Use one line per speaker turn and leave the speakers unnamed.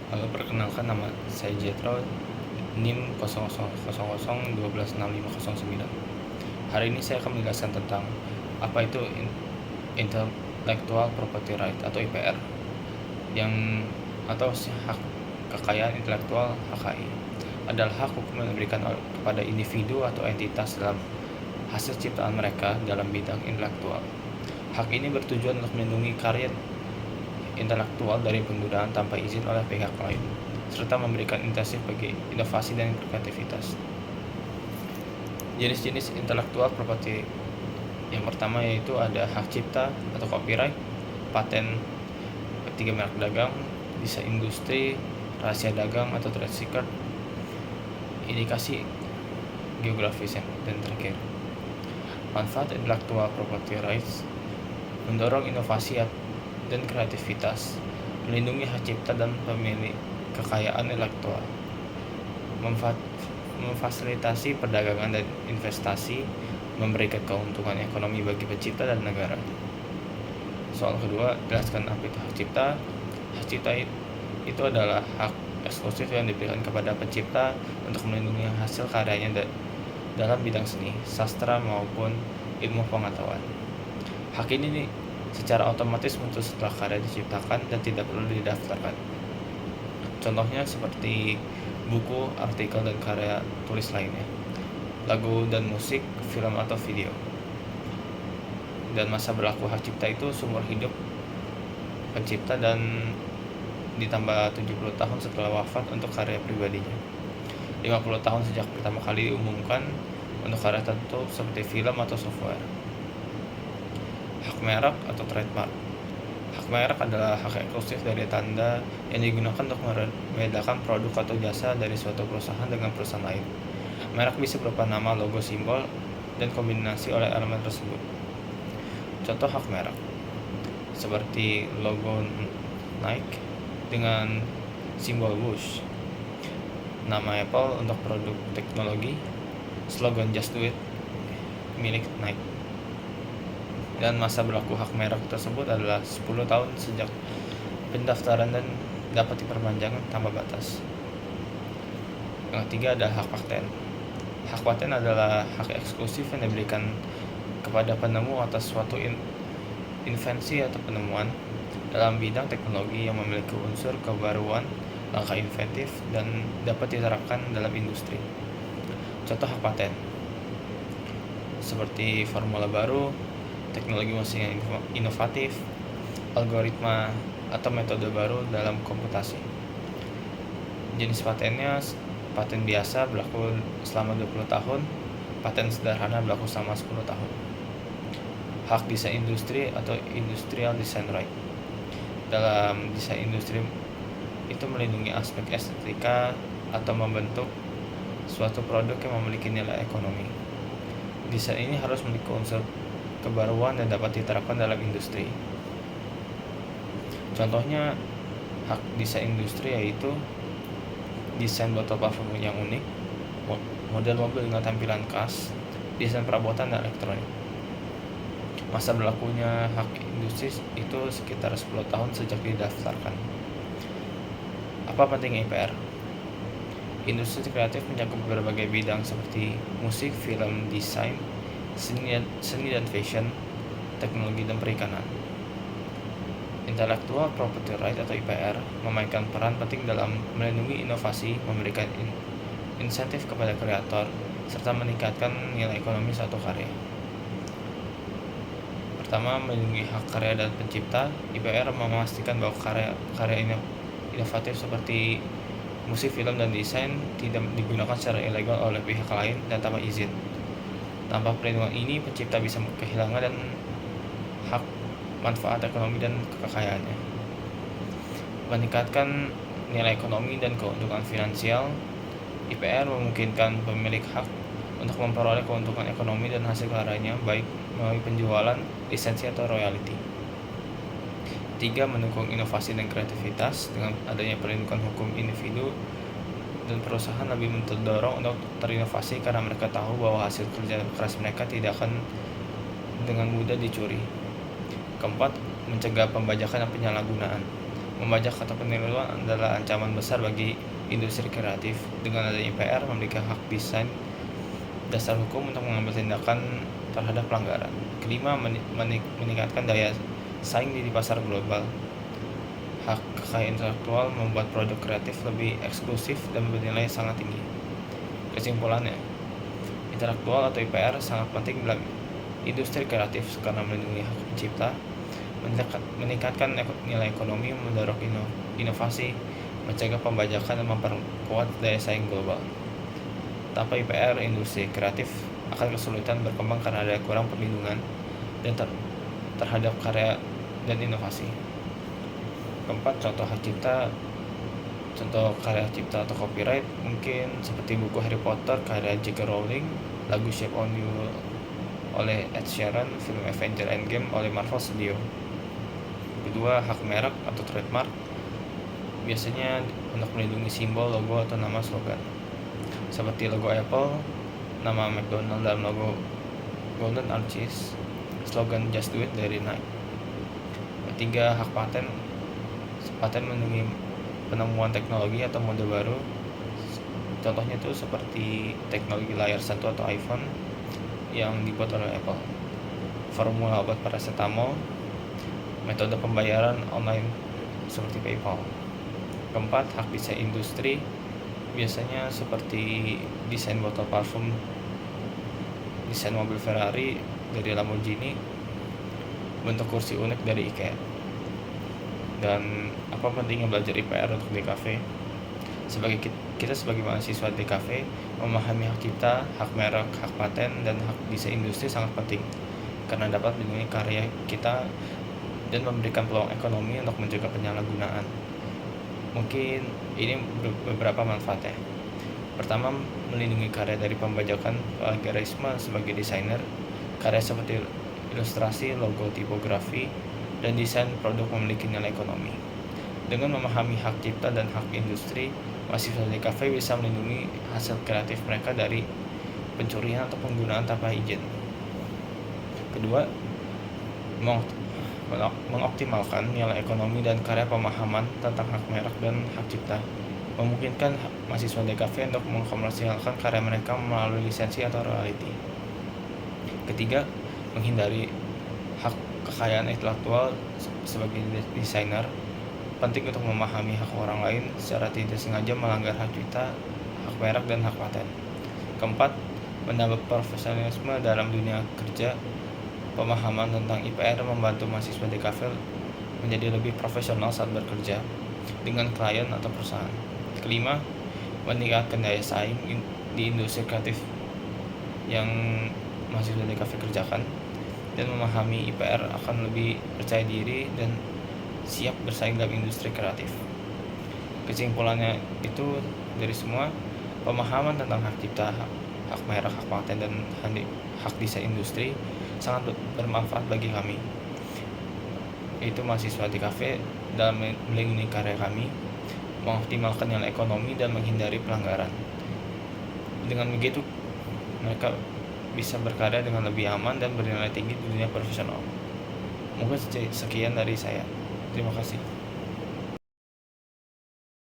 Halo, perkenalkan nama saya Jetro, NIM 0000126509. Hari ini saya akan menjelaskan tentang apa itu Intellectual Property Right atau IPR, yang atau hak kekayaan intelektual HKI. Adalah hak hukum yang diberikan kepada individu atau entitas dalam hasil ciptaan mereka dalam bidang intelektual. Hak ini bertujuan untuk melindungi karya intelektual dari penggunaan tanpa izin oleh pihak lain, serta memberikan insentif bagi inovasi dan kreativitas. Jenis-jenis intellectual property yang pertama yaitu ada hak cipta atau copyright, paten, ketiga merek dagang, desain industri, rahasia dagang atau trade secret, indikasi geografis, dan terakhir. Manfaat intellectual property rights mendorong inovasi dan kreativitas, melindungi hak cipta dan pemilik kekayaan intelektual, memfasilitasi perdagangan dan investasi, memberikan keuntungan ekonomi bagi pencipta dan negara. Soal kedua, jelaskan apa itu hak cipta. Hak cipta itu adalah hak eksklusif yang diberikan kepada pencipta untuk melindungi hasil karyanya dalam bidang seni, sastra maupun ilmu pengetahuan. Hak ini secara otomatis muncul setelah karya diciptakan dan tidak perlu didaftarkan. Contohnya seperti buku, artikel, dan karya tulis lainnya, lagu dan musik, film atau video. Dan masa berlaku hak cipta itu seumur hidup pencipta dan ditambah 70 tahun setelah wafat untuk karya pribadinya. 50 tahun sejak pertama kali diumumkan untuk karya tertentu seperti film atau software. Hak merek atau trademark. Hak merek adalah hak eksklusif dari tanda yang digunakan untuk membedakan produk atau jasa dari suatu perusahaan dengan perusahaan lain. Merek bisa berupa nama, logo, simbol, dan kombinasi oleh elemen tersebut. Contoh hak merek seperti logo Nike dengan simbol Whoosh, nama Apple untuk produk teknologi, slogan Just Do It milik Nike. Dan masa berlaku hak merek tersebut adalah 10 tahun sejak pendaftaran dan dapat diperpanjang tanpa batas. Yang ketiga ada hak paten. Hak paten adalah hak eksklusif yang diberikan kepada penemu atas suatu invensi atau penemuan dalam bidang teknologi yang memiliki unsur kebaruan, langkah inventif, dan dapat diterapkan dalam industri. Contoh hak paten seperti formula baru, teknologi mesin yang inovatif, algoritma, atau metode baru dalam komputasi. Jenis patennya, paten biasa berlaku selama 20 tahun, paten sederhana berlaku selama 10 tahun. Hak desain industri atau industrial design right. Dalam desain industri itu melindungi aspek estetika atau membentuk suatu produk yang memiliki nilai ekonomi. Desain ini harus memiliki unsur kebaruan dan dapat diterapkan dalam industri. Contohnya hak desain industri yaitu desain botol parfum yang unik, model mobil dengan tampilan khas, desain perabotan dan elektronik. Masa berlakunya hak industri itu sekitar 10 tahun sejak didaftarkan. Apa pentingnya IPR? Industri kreatif mencakup berbagai bidang seperti musik, film, desain, seni dan fashion, teknologi dan perikanan. Intellectual Property Right atau IPR memainkan peran penting dalam melindungi inovasi, memberikan insentif kepada kreator, serta meningkatkan nilai ekonomi suatu karya. Pertama, melindungi hak karya dan pencipta. IPR memastikan bahwa karya inovatif seperti musik, film, dan desain tidak digunakan secara ilegal oleh pihak lain dan tanpa izin. Tanpa perlindungan ini, pencipta bisa kehilangan dan hak manfaat ekonomi dan kekayaannya. Meningkatkan nilai ekonomi dan keuntungan finansial. IPR memungkinkan pemilik hak untuk memperoleh keuntungan ekonomi dan hasil karyanya baik melalui penjualan, lisensi, atau royalti. 3. Mendukung inovasi dan kreativitas. Dengan adanya perlindungan hukum, individu dan perusahaan lebih terdorong untuk terinovasi karena mereka tahu bahwa hasil kerja keras mereka tidak akan dengan mudah dicuri. 4. Mencegah pembajakan dan penyalahgunaan. Membajak atau peniruan adalah ancaman besar bagi industri kreatif. Dengan adanya IPR memiliki hak desain dasar hukum untuk mengambil tindakan terhadap pelanggaran. Kelima, meningkatkan daya saing di pasar global. Hak kekayaan intelektual membuat produk kreatif lebih eksklusif dan bernilai sangat tinggi. Kesimpulannya, intelektual atau IPR sangat penting dalam industri kreatif karena melindungi hak pencipta, meningkatkan nilai ekonomi, mendorong inovasi, mencegah pembajakan, dan memperkuat daya saing global. Tanpa IPR, industri kreatif akan kesulitan berkembang karena ada kurang perlindungan dan terhadap karya dan inovasi. Keempat, contoh karya cipta atau copyright mungkin seperti buku Harry Potter karya J.K. Rowling, lagu Shape on You oleh Ed Sheeran, film Avengers Endgame oleh Marvel Studio. Kedua, hak merek atau trademark biasanya untuk melindungi simbol, logo, atau nama slogan. Seperti logo Apple, nama McDonald dalam logo Golden Arches, slogan Just Do It dari Nike. Ketiga, hak paten. Paten melindungi penemuan teknologi atau mode baru. Contohnya itu seperti teknologi layar sentuh atau iPhone yang dibuat oleh Apple, formula obat paracetamol, metode pembayaran online seperti PayPal. Keempat, hak desain industri biasanya seperti desain botol parfum, desain mobil Ferrari dari Lamborghini, bentuk kursi unik dari IKEA. Dan apa pentingnya belajar IPR untuk DKV? Kita sebagai mahasiswa DKV memahami hak cipta, hak merek, hak paten, dan hak desain industri sangat penting karena dapat melindungi karya kita dan memberikan peluang ekonomi untuk mencegah penyalahgunaan. Mungkin ini beberapa manfaatnya. Pertama, melindungi karya dari pembajakan, plagiarisme sebagai desainer. Karya seperti ilustrasi, logo, tipografi, dan desain produk memiliki nilai ekonomi. Dengan memahami hak cipta dan hak industri, mahasiswa DKV bisa melindungi hasil kreatif mereka dari pencurian atau penggunaan tanpa izin. Kedua, mengoptimalkan nilai ekonomi dan karya. Pemahaman tentang hak merek dan hak cipta memungkinkan mahasiswa DKV untuk mengkomersialkan karya mereka melalui lisensi atau royalti. Ketiga, menghindari hak kekayaan intelektual. Sebagai desainer, penting untuk memahami hak orang lain secara tidak sengaja melanggar hak cipta, hak merek, dan hak paten. Keempat, menambah profesionalisme dalam dunia kerja. Pemahaman tentang IPR membantu mahasiswa DKV menjadi lebih profesional saat bekerja dengan klien atau perusahaan. Kelima, meningkatkan daya saing di industri kreatif yang mahasiswa DKV kerjakan, dan memahami IPR akan lebih percaya diri dan siap bersaing dalam industri kreatif. Kesimpulannya itu dari semua, pemahaman tentang hak cipta, hak merek, hak paten, dan hak desain industri sangat bermanfaat bagi kami. Itu mahasiswa DKV dalam melindungi karya kami, mengoptimalkan nilai ekonomi, dan menghindari pelanggaran. Dengan begitu, mereka bisa berkarya dengan lebih aman dan bernilai tinggi di dunia profesional. Mungkin sekian dari saya. Terima kasih.